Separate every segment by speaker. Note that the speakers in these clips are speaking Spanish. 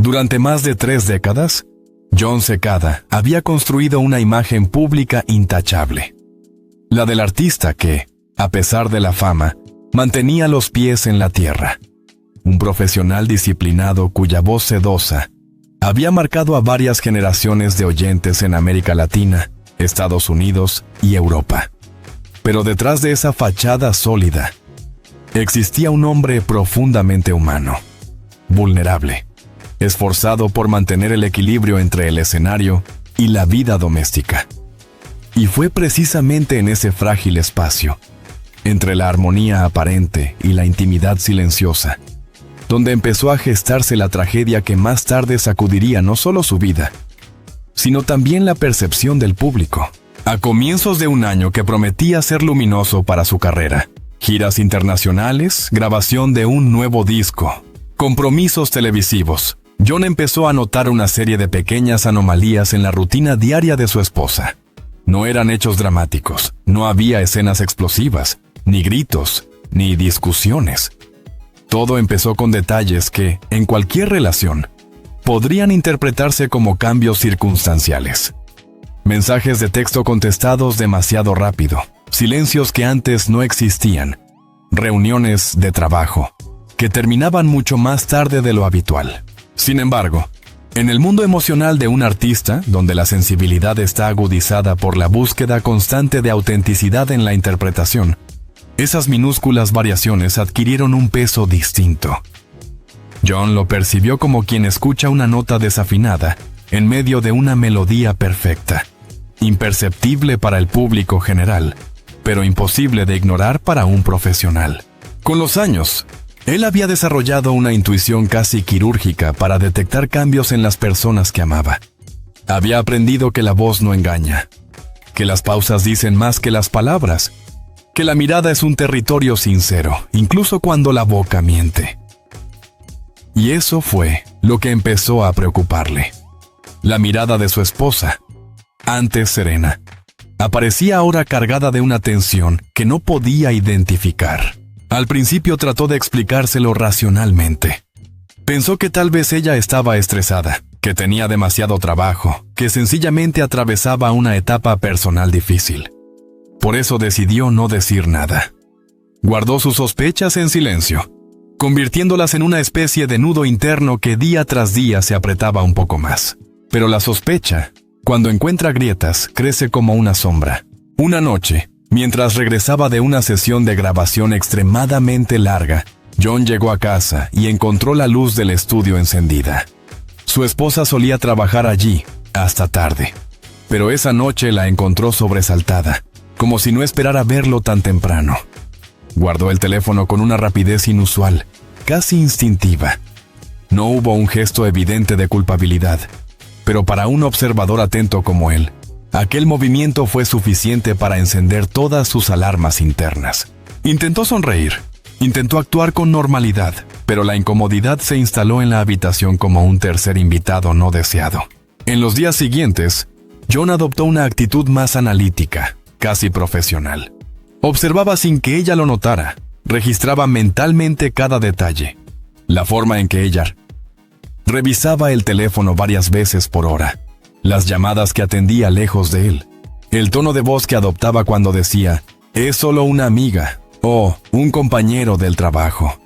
Speaker 1: Durante más de 3 décadas, Jon Secada había construido una imagen pública intachable. La del artista que, a pesar de la fama, mantenía los pies en la tierra. Un profesional disciplinado cuya voz sedosa había marcado a varias generaciones de oyentes en América Latina, Estados Unidos y Europa. Pero detrás de esa fachada sólida, existía un hombre profundamente humano, vulnerable, esforzado por mantener el equilibrio entre el escenario y la vida doméstica. Y fue precisamente en ese frágil espacio, entre la armonía aparente y la intimidad silenciosa, donde empezó a gestarse la tragedia que más tarde sacudiría no solo su vida, sino también la percepción del público. A comienzos de un año que prometía ser luminoso para su carrera, giras internacionales, grabación de un nuevo disco, compromisos televisivos, Jon empezó a notar una serie de pequeñas anomalías en la rutina diaria de su esposa. No eran hechos dramáticos, no había escenas explosivas, ni gritos, ni discusiones. Todo empezó con detalles que, en cualquier relación, podrían interpretarse como cambios circunstanciales. Mensajes de texto contestados demasiado rápido, silencios que antes no existían, reuniones de trabajo, que terminaban mucho más tarde de lo habitual. Sin embargo, en el mundo emocional de un artista, donde la sensibilidad está agudizada por la búsqueda constante de autenticidad en la interpretación, esas minúsculas variaciones adquirieron un peso distinto. Jon lo percibió como quien escucha una nota desafinada en medio de una melodía perfecta, imperceptible para el público general, pero imposible de ignorar para un profesional. Con los años, él había desarrollado una intuición casi quirúrgica para detectar cambios en las personas que amaba. Había aprendido que la voz no engaña, que las pausas dicen más que las palabras, que la mirada es un territorio sincero, incluso cuando la boca miente. Y eso fue lo que empezó a preocuparle. La mirada de su esposa, antes serena, aparecía ahora cargada de una tensión que no podía identificar. Al principio trató de explicárselo racionalmente. Pensó que tal vez ella estaba estresada, que tenía demasiado trabajo, que sencillamente atravesaba una etapa personal difícil. Por eso decidió no decir nada. Guardó sus sospechas en silencio, convirtiéndolas en una especie de nudo interno que día tras día se apretaba un poco más. Pero la sospecha, cuando encuentra grietas, crece como una sombra. Una noche, mientras regresaba de una sesión de grabación extremadamente larga, Jon llegó a casa y encontró la luz del estudio encendida. Su esposa solía trabajar allí hasta tarde, pero esa noche la encontró sobresaltada, como si no esperara verlo tan temprano. Guardó el teléfono con una rapidez inusual, casi instintiva. No hubo un gesto evidente de culpabilidad, pero para un observador atento como él, aquel movimiento fue suficiente para encender todas sus alarmas internas. Intentó sonreír, intentó actuar con normalidad, pero la incomodidad se instaló en la habitación como un tercer invitado no deseado. En los días siguientes, Jon adoptó una actitud más analítica, casi profesional. Observaba sin que ella lo notara, registraba mentalmente cada detalle, la forma en que ella revisaba el teléfono varias veces por hora, las llamadas que atendía lejos de él, el tono de voz que adoptaba cuando decía, «Es solo una amiga» o «un compañero del trabajo».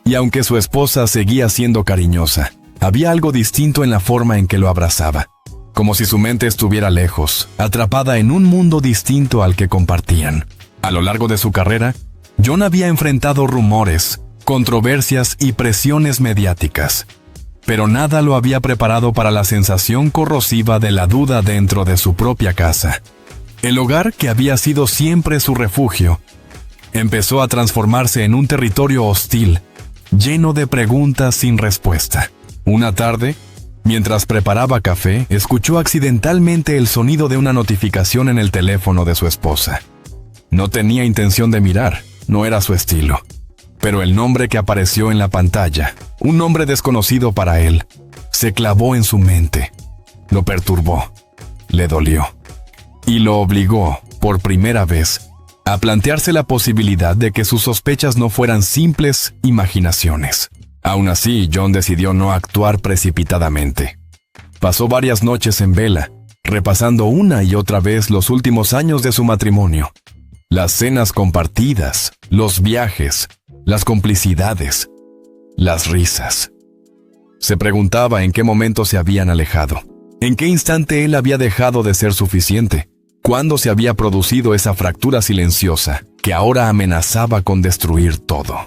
Speaker 1: Y aunque su esposa seguía siendo cariñosa, había algo distinto en la forma en que lo abrazaba, como si su mente estuviera lejos, atrapada en un mundo distinto al que compartían. A lo largo de su carrera, Jon había enfrentado rumores, controversias y presiones mediáticas, pero nada lo había preparado para la sensación corrosiva de la duda dentro de su propia casa. El hogar, que había sido siempre su refugio, empezó a transformarse en un territorio hostil, lleno de preguntas sin respuesta. Una tarde, mientras preparaba café, escuchó accidentalmente el sonido de una notificación en el teléfono de su esposa. No tenía intención de mirar, no era su estilo. Pero el nombre que apareció en la pantalla, un nombre desconocido para él, se clavó en su mente. Lo perturbó, le dolió, y lo obligó, por primera vez, a plantearse la posibilidad de que sus sospechas no fueran simples imaginaciones. Aún así, John decidió no actuar precipitadamente. Pasó varias noches en vela, repasando una y otra vez los últimos años de su matrimonio. Las cenas compartidas, los viajes, las complicidades, las risas. Se preguntaba en qué momento se habían alejado, en qué instante él había dejado de ser suficiente, cuándo se había producido esa fractura silenciosa que ahora amenazaba con destruir todo.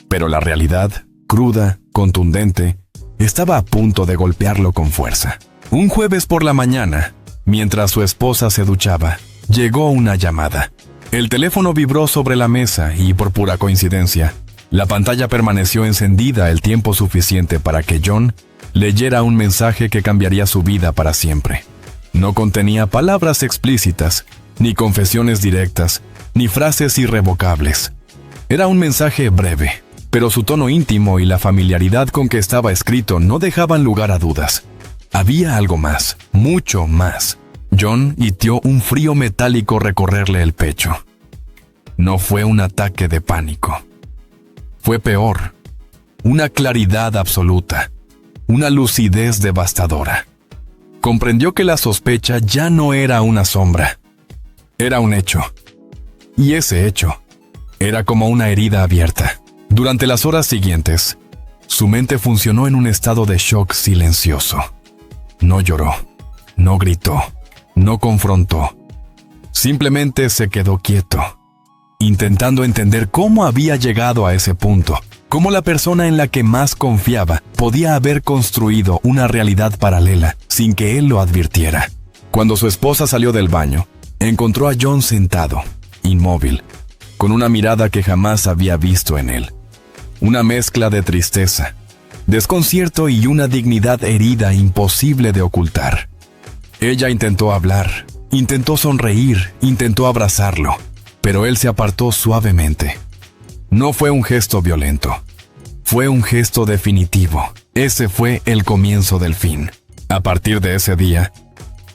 Speaker 1: Pero la realidad, cruda, contundente, estaba a punto de golpearlo con fuerza. Un jueves por la mañana, mientras su esposa se duchaba, llegó una llamada. El teléfono vibró sobre la mesa y, por pura coincidencia, la pantalla permaneció encendida el tiempo suficiente para que John leyera un mensaje que cambiaría su vida para siempre. No contenía palabras explícitas, ni confesiones directas, ni frases irrevocables. Era un mensaje breve, pero su tono íntimo y la familiaridad con que estaba escrito no dejaban lugar a dudas. Había algo más, mucho más. John sintió un frío metálico recorrerle el pecho. No fue un ataque de pánico. Fue peor. Una claridad absoluta. Una lucidez devastadora. Comprendió que la sospecha ya no era una sombra. Era un hecho. Y ese hecho era como una herida abierta. Durante las horas siguientes, su mente funcionó en un estado de shock silencioso. No lloró, no gritó, no confrontó. Simplemente se quedó quieto, intentando entender cómo había llegado a ese punto, cómo la persona en la que más confiaba podía haber construido una realidad paralela sin que él lo advirtiera. Cuando su esposa salió del baño, encontró a John sentado, inmóvil, con una mirada que jamás había visto en él. Una mezcla de tristeza, desconcierto y una dignidad herida imposible de ocultar. Ella intentó hablar, intentó sonreír, intentó abrazarlo, pero él se apartó suavemente. No fue un gesto violento, fue un gesto definitivo. Ese fue el comienzo del fin. A partir de ese día,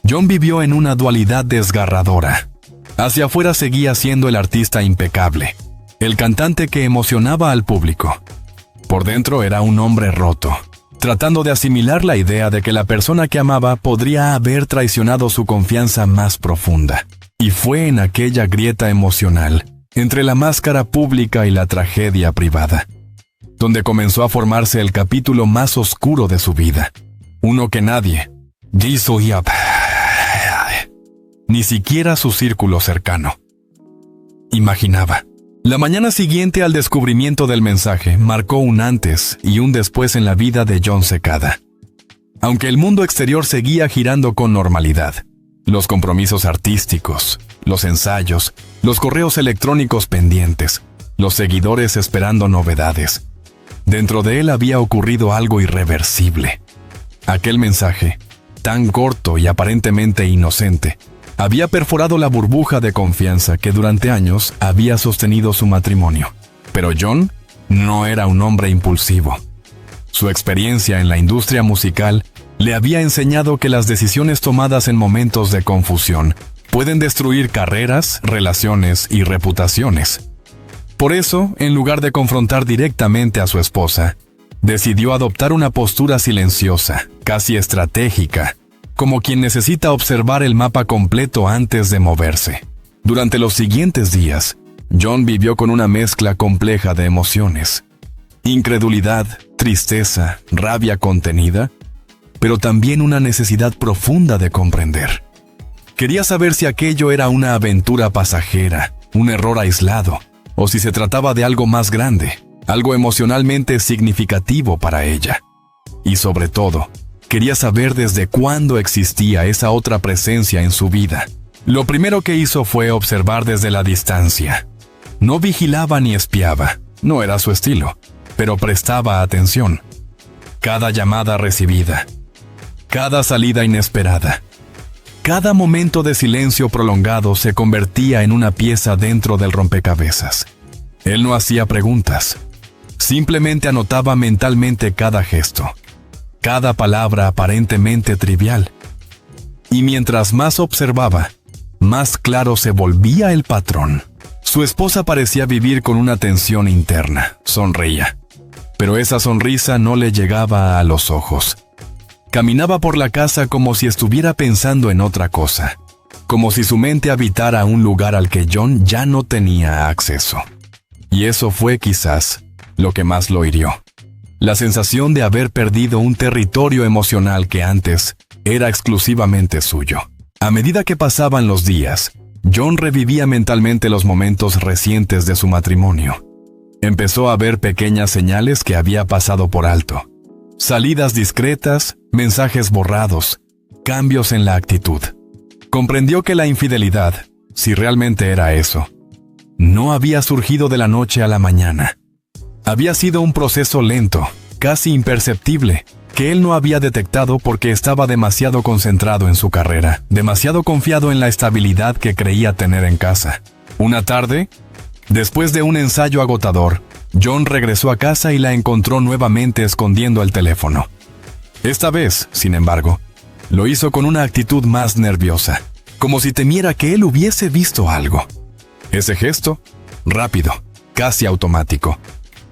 Speaker 1: John vivió en una dualidad desgarradora. Hacia afuera seguía siendo el artista impecable, el cantante que emocionaba al público. Por dentro era un hombre roto, tratando de asimilar la idea de que la persona que amaba podría haber traicionado su confianza más profunda. Y fue en aquella grieta emocional, entre la máscara pública y la tragedia privada, donde comenzó a formarse el capítulo más oscuro de su vida. Uno que nadie, ni siquiera su círculo cercano, imaginaba. La mañana siguiente al descubrimiento del mensaje marcó un antes y un después en la vida de John Cekada. Aunque el mundo exterior seguía girando con normalidad, los compromisos artísticos, los ensayos, los correos electrónicos pendientes, los seguidores esperando novedades, dentro de él había ocurrido algo irreversible. Aquel mensaje, tan corto y aparentemente inocente, había perforado la burbuja de confianza que durante años había sostenido su matrimonio. Pero John no era un hombre impulsivo. Su experiencia en la industria musical le había enseñado que las decisiones tomadas en momentos de confusión pueden destruir carreras, relaciones y reputaciones. Por eso, en lugar de confrontar directamente a su esposa, decidió adoptar una postura silenciosa, casi estratégica, como quien necesita observar el mapa completo antes de moverse. Durante los siguientes días, John vivió con una mezcla compleja de emociones. Incredulidad, tristeza, rabia contenida, pero también una necesidad profunda de comprender. Quería saber si aquello era una aventura pasajera, un error aislado, o si se trataba de algo más grande, algo emocionalmente significativo para ella. Y sobre todo, quería saber desde cuándo existía esa otra presencia en su vida. Lo primero que hizo fue observar desde la distancia. No vigilaba ni espiaba, no era su estilo, pero prestaba atención. Cada llamada recibida, cada salida inesperada, cada momento de silencio prolongado se convertía en una pieza dentro del rompecabezas. Él no hacía preguntas, simplemente anotaba mentalmente cada gesto, cada palabra aparentemente trivial. Y mientras más observaba, más claro se volvía el patrón. Su esposa parecía vivir con una tensión interna. Sonreía. pero esa sonrisa no le llegaba a los ojos. Caminaba por la casa como si estuviera pensando en otra cosa, como si su mente habitara un lugar al que John ya no tenía acceso. Y eso fue quizás lo que más lo hirió. La sensación de haber perdido un territorio emocional que antes era exclusivamente suyo. A medida que pasaban los días, John revivía mentalmente los momentos recientes de su matrimonio. Empezó a ver pequeñas señales que había pasado por alto. Salidas discretas, mensajes borrados, cambios en la actitud. Comprendió que la infidelidad, si realmente era eso, no había surgido de la noche a la mañana. Había sido un proceso lento, casi imperceptible, que él no había detectado porque estaba demasiado concentrado en su carrera, demasiado confiado en la estabilidad que creía tener en casa. Una tarde, después de un ensayo agotador, John regresó a casa y la encontró nuevamente escondiendo el teléfono. Esta vez, sin embargo, lo hizo con una actitud más nerviosa, como si temiera que él hubiese visto algo. Ese gesto, rápido, casi automático,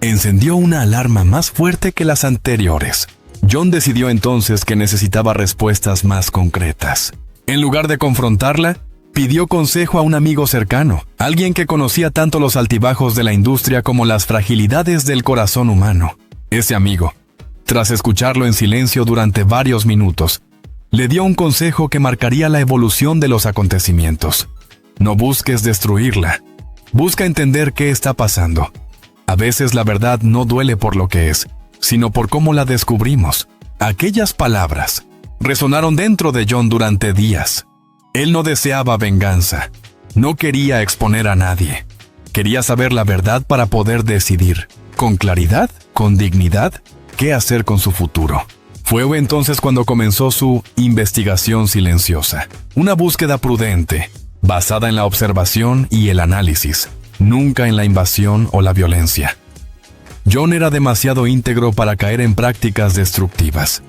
Speaker 1: encendió una alarma más fuerte que las anteriores. John decidió entonces que necesitaba respuestas más concretas. En lugar de confrontarla, pidió consejo a un amigo cercano, alguien que conocía tanto los altibajos de la industria como las fragilidades del corazón humano. Ese amigo, tras escucharlo en silencio durante varios minutos, le dio un consejo que marcaría la evolución de los acontecimientos. No busques destruirla. Busca entender qué está pasando. A veces la verdad no duele por lo que es, sino por cómo la descubrimos. Aquellas palabras resonaron dentro de John durante días. Él no deseaba venganza. No quería exponer a nadie. Quería saber la verdad para poder decidir, con claridad, con dignidad, qué hacer con su futuro. Fue entonces cuando comenzó su investigación silenciosa. Una búsqueda prudente, basada en la observación y el análisis, nunca en la invasión o la violencia. John era demasiado íntegro para caer en prácticas destructivas.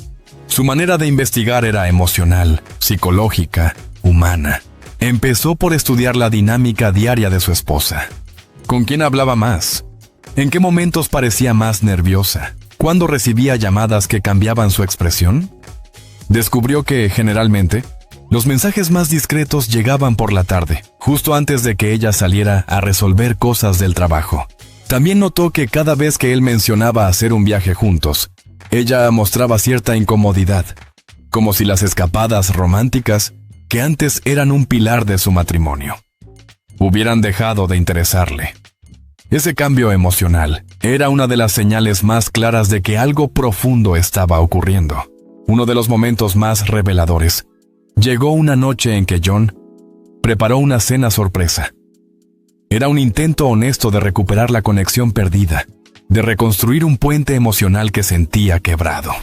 Speaker 1: Su manera de investigar era emocional, psicológica, humana. Empezó por estudiar la dinámica diaria de su esposa. ¿Con quién hablaba más? ¿En qué momentos parecía más nerviosa? ¿Cuándo recibía llamadas que cambiaban su expresión? Descubrió que, generalmente, los mensajes más discretos llegaban por la tarde, justo antes de que ella saliera a resolver cosas del trabajo. También notó que cada vez que él mencionaba hacer un viaje juntos, ella mostraba cierta incomodidad, como si las escapadas románticas, que antes eran un pilar de su matrimonio, hubieran dejado de interesarle. Ese cambio emocional era una de las señales más claras de que algo profundo estaba ocurriendo. Uno de los momentos más reveladores llegó una noche en que John preparó una cena sorpresa. Era un intento honesto de recuperar la conexión perdida, de reconstruir un puente emocional que sentía quebrado.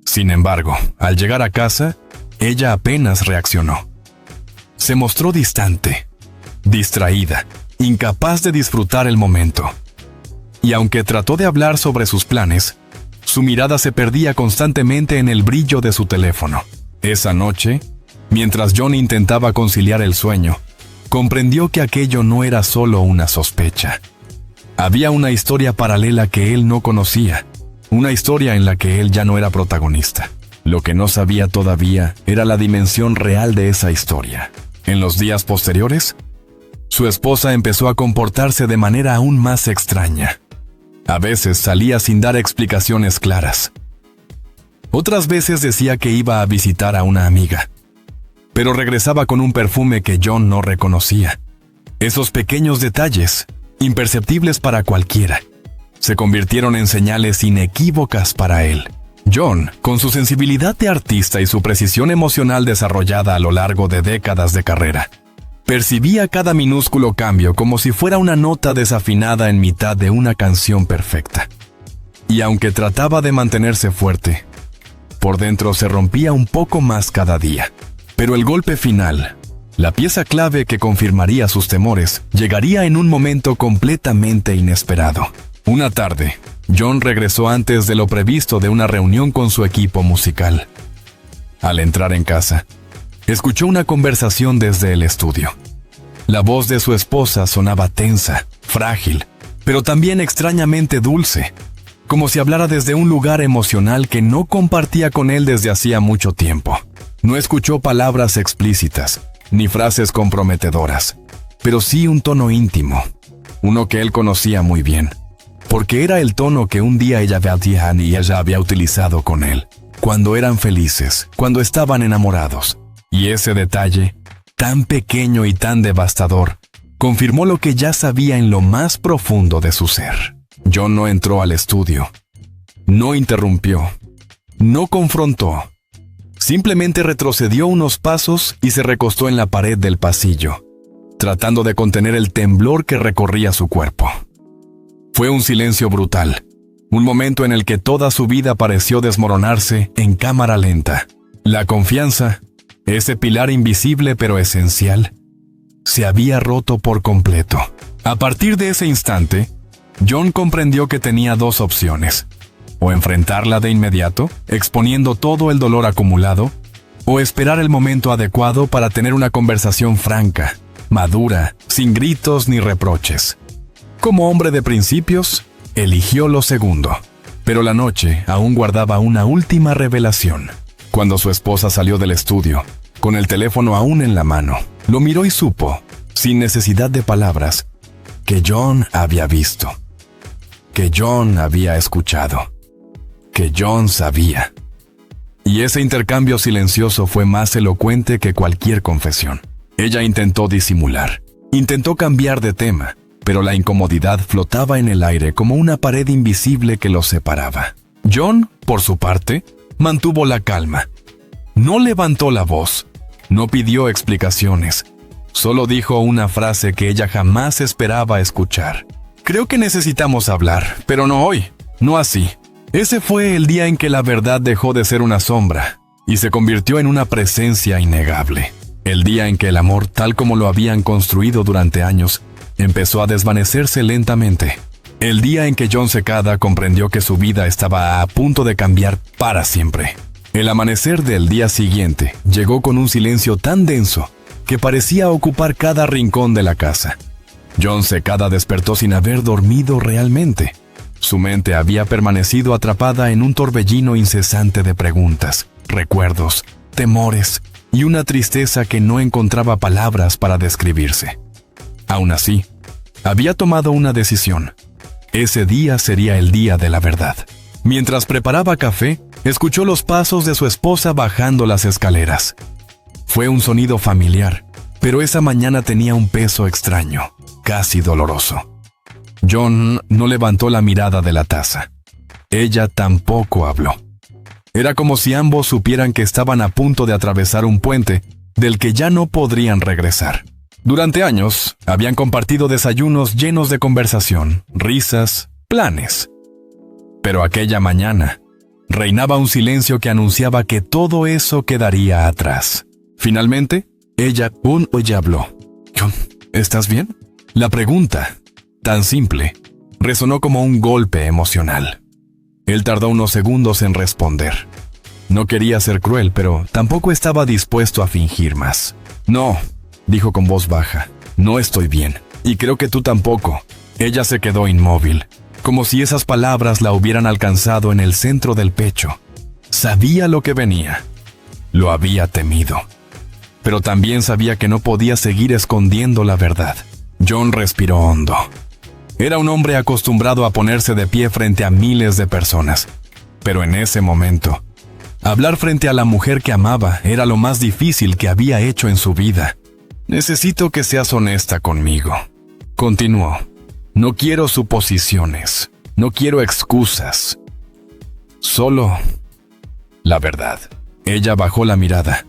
Speaker 1: Sin embargo, al llegar a casa, ella apenas reaccionó. Se mostró distante, distraída, incapaz de disfrutar el momento. Y aunque trató de hablar sobre sus planes, su mirada se perdía constantemente en el brillo de su teléfono. Esa noche, mientras John intentaba conciliar el sueño, comprendió que aquello no era solo una sospecha. Había una historia paralela que él no conocía, una historia en la que él ya no era protagonista. Lo que no sabía todavía era la dimensión real de esa historia. En los días posteriores, su esposa empezó a comportarse de manera aún más extraña. A veces salía sin dar explicaciones claras. Otras veces decía que iba a visitar a una amiga, pero regresaba con un perfume que John no reconocía. Esos pequeños detalles, imperceptibles para cualquiera, se convirtieron en señales inequívocas para él. John, con su sensibilidad de artista y su precisión emocional desarrollada a lo largo de décadas de carrera, percibía cada minúsculo cambio como si fuera una nota desafinada en mitad de una canción perfecta. Y aunque trataba de mantenerse fuerte, por dentro se rompía un poco más cada día. Pero el golpe final, la pieza clave que confirmaría sus temores, llegaría en un momento completamente inesperado. Una tarde, John regresó antes de lo previsto de una reunión con su equipo musical. Al entrar en casa, escuchó una conversación desde el estudio. La voz de su esposa sonaba tensa, frágil, pero también extrañamente dulce, como si hablara desde un lugar emocional que no compartía con él desde hacía mucho tiempo. No escuchó palabras explícitas, ni frases comprometedoras, pero sí un tono íntimo, uno que él conocía muy bien, porque era el tono que un día ella había utilizado con él, cuando eran felices, cuando estaban enamorados. Y ese detalle, tan pequeño y tan devastador, confirmó lo que ya sabía en lo más profundo de su ser. John no entró al estudio, no interrumpió, no confrontó. Simplemente retrocedió unos pasos y se recostó en la pared del pasillo, tratando de contener el temblor que recorría su cuerpo. Fue un silencio brutal, un momento en el que toda su vida pareció desmoronarse en cámara lenta. La confianza, ese pilar invisible pero esencial, se había roto por completo. A partir de ese instante, John comprendió que tenía dos opciones: o enfrentarla de inmediato, exponiendo todo el dolor acumulado, o esperar el momento adecuado para tener una conversación franca, madura, sin gritos ni reproches. Como hombre de principios, eligió lo segundo. Pero la noche aún guardaba una última revelación. Cuando su esposa salió del estudio, con el teléfono aún en la mano, lo miró y supo, sin necesidad de palabras, que John había visto, que John había escuchado, que John sabía. Y ese intercambio silencioso fue más elocuente que cualquier confesión. Ella intentó disimular, intentó cambiar de tema, pero la incomodidad flotaba en el aire como una pared invisible que los separaba. John, por su parte, mantuvo la calma. No levantó la voz, no pidió explicaciones, solo dijo una frase que ella jamás esperaba escuchar. Creo que necesitamos hablar, pero no hoy, no así. Ese fue el día en que la verdad dejó de ser una sombra y se convirtió en una presencia innegable. El día en que el amor, tal como lo habían construido durante años, empezó a desvanecerse lentamente. El día en que John Cekada comprendió que su vida estaba a punto de cambiar para siempre. El amanecer del día siguiente llegó con un silencio tan denso que parecía ocupar cada rincón de la casa. John Cekada despertó sin haber dormido realmente. Su mente había permanecido atrapada en un torbellino incesante de preguntas, recuerdos, temores y una tristeza que no encontraba palabras para describirse. Aún así, había tomado una decisión. Ese día sería el día de la verdad. Mientras preparaba café, escuchó los pasos de su esposa bajando las escaleras. Fue un sonido familiar, pero esa mañana tenía un peso extraño, casi doloroso. John no levantó la mirada de la taza. Ella tampoco habló. Era como si ambos supieran que estaban a punto de atravesar un puente del que ya no podrían regresar. Durante años, habían compartido desayunos llenos de conversación, risas, planes. Pero aquella mañana, reinaba un silencio que anunciaba que todo eso quedaría atrás. Finalmente, ella habló. «John, ¿estás bien?» La pregunta, tan simple, resonó como un golpe emocional. Él tardó unos segundos en responder. No quería ser cruel, pero tampoco estaba dispuesto a fingir más. «No», dijo con voz baja, «no estoy bien, y creo que tú tampoco». Ella se quedó inmóvil, como si esas palabras la hubieran alcanzado en el centro del pecho. Sabía lo que venía. Lo había temido. Pero también sabía que no podía seguir escondiendo la verdad. John respiró hondo. Era un hombre acostumbrado a ponerse de pie frente a miles de personas. Pero en ese momento, hablar frente a la mujer que amaba era lo más difícil que había hecho en su vida. «Necesito que seas honesta conmigo», continuó. «No quiero suposiciones, no quiero excusas. Solo la verdad». Ella bajó la mirada.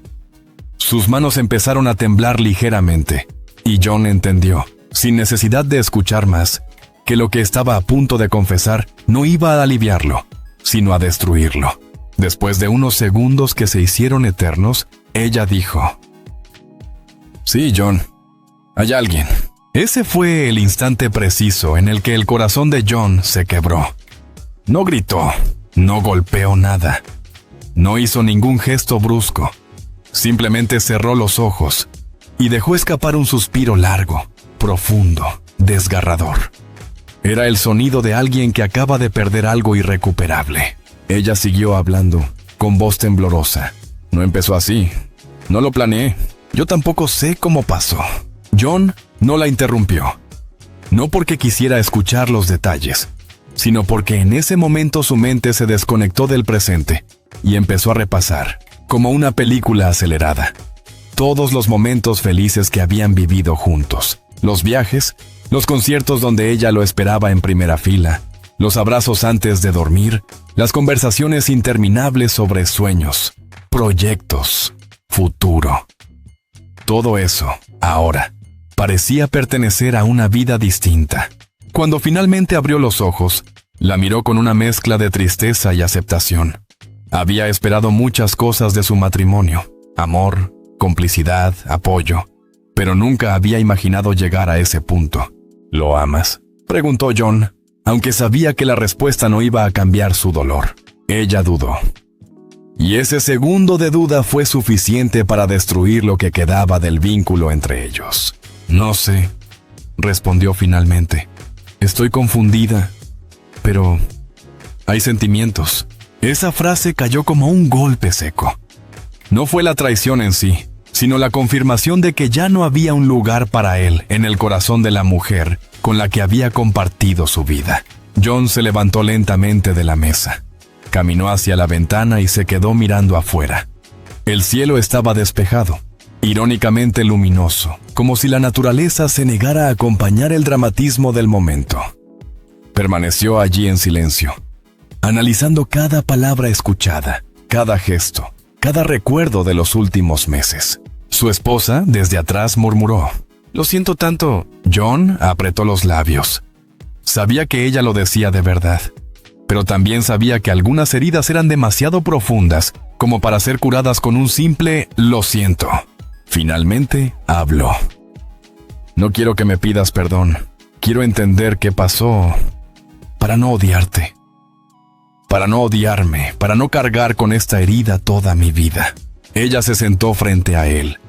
Speaker 1: Sus manos empezaron a temblar ligeramente, y John entendió, sin necesidad de escuchar más, que lo que estaba a punto de confesar no iba a aliviarlo, sino a destruirlo. Después de unos segundos que se hicieron eternos, ella dijo: «Sí, John, hay alguien». Ese fue el instante preciso en el que el corazón de John se quebró. No gritó, no golpeó nada, no hizo ningún gesto brusco. Simplemente cerró los ojos y dejó escapar un suspiro largo, profundo, desgarrador. Era el sonido de alguien que acaba de perder algo irrecuperable. Ella siguió hablando, con voz temblorosa. No empezó así. No lo planeé. Yo tampoco sé cómo pasó. John no la interrumpió. No porque quisiera escuchar los detalles, sino porque en ese momento su mente se desconectó del presente y empezó a repasar, como una película acelerada, todos los momentos felices que habían vivido juntos. Los viajes, los conciertos donde ella lo esperaba en primera fila, los abrazos antes de dormir, las conversaciones interminables sobre sueños, proyectos, futuro. Todo eso, ahora, parecía pertenecer a una vida distinta. Cuando finalmente abrió los ojos, la miró con una mezcla de tristeza y aceptación. Había esperado muchas cosas de su matrimonio: amor, complicidad, apoyo, pero nunca había imaginado llegar a ese punto. ¿Lo amas?, preguntó John, aunque sabía que la respuesta no iba a cambiar su dolor. Ella dudó. Y ese segundo de duda fue suficiente para destruir lo que quedaba del vínculo entre ellos. No sé, respondió finalmente. Estoy confundida, pero hay sentimientos. Esa frase cayó como un golpe seco. No fue la traición en sí, sino la confirmación de que ya no había un lugar para él en el corazón de la mujer con la que había compartido su vida. John se levantó lentamente de la mesa, caminó hacia la ventana y se quedó mirando afuera. El cielo estaba despejado, irónicamente luminoso, como si la naturaleza se negara a acompañar el dramatismo del momento. Permaneció allí en silencio, analizando cada palabra escuchada, cada gesto, cada recuerdo de los últimos meses. Su esposa, desde atrás, murmuró: «Lo siento tanto». John apretó los labios. Sabía que ella lo decía de verdad, pero también sabía que algunas heridas eran demasiado profundas como para ser curadas con un simple «lo siento». Finalmente, habló. «No quiero que me pidas perdón. Quiero entender qué pasó para no odiarte. Para no odiarme, para no cargar con esta herida toda mi vida». Ella se sentó frente a él.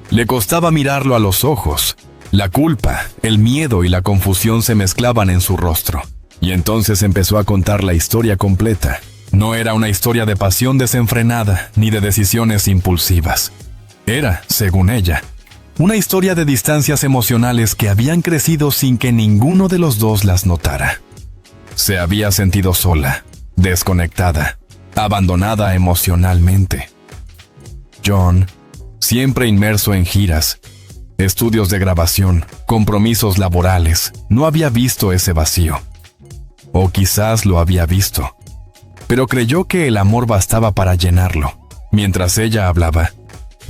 Speaker 1: Le costaba mirarlo a los ojos. La culpa, el miedo y la confusión se mezclaban en su rostro. Y entonces empezó a contar la historia completa. No era una historia de pasión desenfrenada, ni de decisiones impulsivas. Era, según ella, una historia de distancias emocionales que habían crecido sin que ninguno de los dos las notara. Se había sentido sola, desconectada, abandonada emocionalmente. John, siempre inmerso en giras, estudios de grabación, compromisos laborales, no había visto ese vacío. O quizás lo había visto, pero creyó que el amor bastaba para llenarlo. Mientras ella hablaba,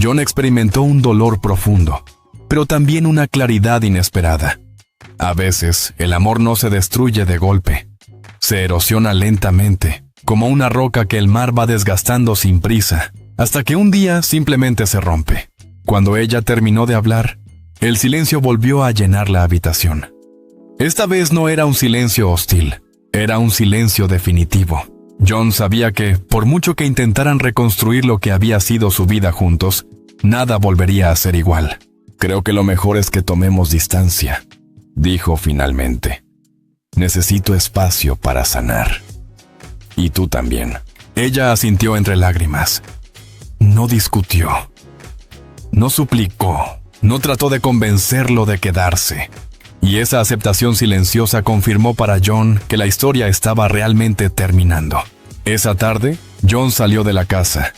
Speaker 1: John experimentó un dolor profundo, pero también una claridad inesperada. A veces, el amor no se destruye de golpe. Se erosiona lentamente, como una roca que el mar va desgastando sin prisa, hasta que un día simplemente se rompe. Cuando ella terminó de hablar, el silencio volvió a llenar la habitación. Esta vez no era un silencio hostil, era un silencio definitivo. John sabía que, por mucho que intentaran reconstruir lo que había sido su vida juntos, nada volvería a ser igual. «Creo que lo mejor es que tomemos distancia», dijo finalmente. «Necesito espacio para sanar. Y tú también». Ella asintió entre lágrimas. No discutió. No suplicó. No trató de convencerlo de quedarse. Y esa aceptación silenciosa confirmó para John que la historia estaba realmente terminando. Esa tarde, John salió de la casa.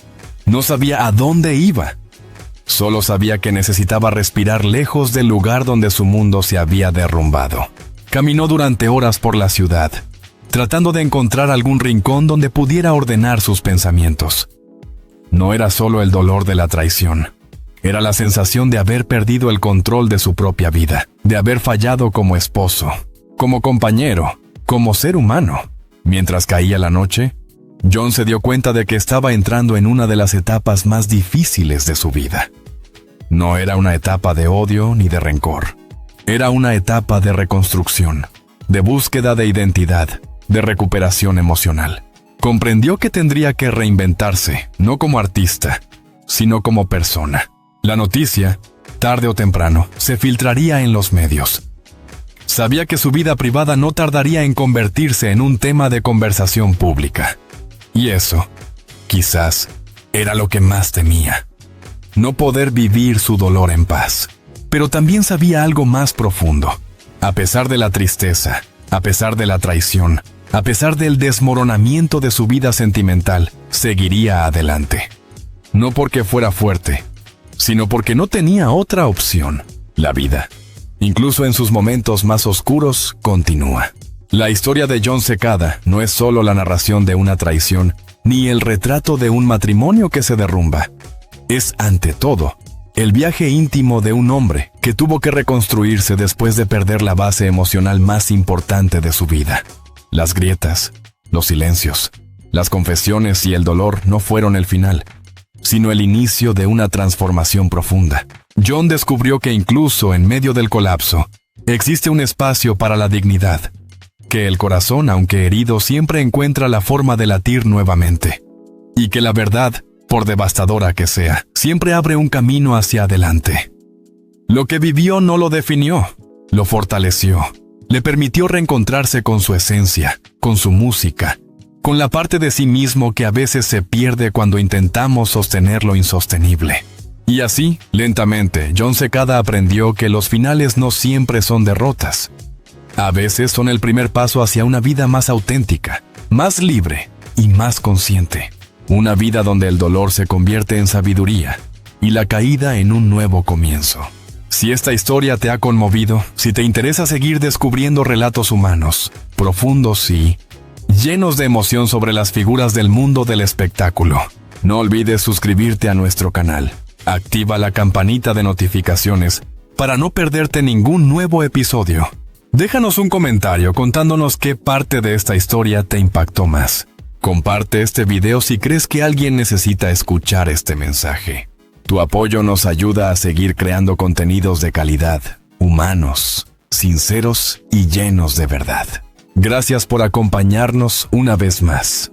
Speaker 1: No sabía a dónde iba. Solo sabía que necesitaba respirar lejos del lugar donde su mundo se había derrumbado. Caminó durante horas por la ciudad, tratando de encontrar algún rincón donde pudiera ordenar sus pensamientos. No era solo el dolor de la traición. Era la sensación de haber perdido el control de su propia vida, de haber fallado como esposo, como compañero, como ser humano. Mientras caía la noche, John se dio cuenta de que estaba entrando en una de las etapas más difíciles de su vida. No era una etapa de odio ni de rencor. Era una etapa de reconstrucción, de búsqueda de identidad, de recuperación emocional. Comprendió que tendría que reinventarse, no como artista, sino como persona. La noticia, tarde o temprano, se filtraría en los medios. Sabía que su vida privada no tardaría en convertirse en un tema de conversación pública. Y eso, quizás, era lo que más temía. No poder vivir su dolor en paz. Pero también sabía algo más profundo. A pesar de la tristeza, a pesar de la traición, a pesar del desmoronamiento de su vida sentimental, seguiría adelante. No porque fuera fuerte, sino porque no tenía otra opción. La vida, incluso en sus momentos más oscuros, continúa. La historia de Jon Secada no es solo la narración de una traición, ni el retrato de un matrimonio que se derrumba. Es, ante todo, el viaje íntimo de un hombre que tuvo que reconstruirse después de perder la base emocional más importante de su vida. Las grietas, los silencios, las confesiones y el dolor no fueron el final, sino el inicio de una transformación profunda. Jon descubrió que incluso en medio del colapso, existe un espacio para la dignidad, que el corazón, aunque herido, siempre encuentra la forma de latir nuevamente, y que la verdad, por devastadora que sea, siempre abre un camino hacia adelante. Lo que vivió no lo definió, lo fortaleció, le permitió reencontrarse con su esencia, con su música, con la parte de sí mismo que a veces se pierde cuando intentamos sostener lo insostenible. Y así, lentamente, Jon Secada aprendió que los finales no siempre son derrotas. A veces son el primer paso hacia una vida más auténtica, más libre y más consciente. Una vida donde el dolor se convierte en sabiduría y la caída en un nuevo comienzo. Si esta historia te ha conmovido, si te interesa seguir descubriendo relatos humanos, profundos y llenos de emoción sobre las figuras del mundo del espectáculo, no olvides suscribirte a nuestro canal. Activa la campanita de notificaciones para no perderte ningún nuevo episodio. Déjanos un comentario contándonos qué parte de esta historia te impactó más. Comparte este video si crees que alguien necesita escuchar este mensaje. Tu apoyo nos ayuda a seguir creando contenidos de calidad, humanos, sinceros y llenos de verdad. Gracias por acompañarnos una vez más.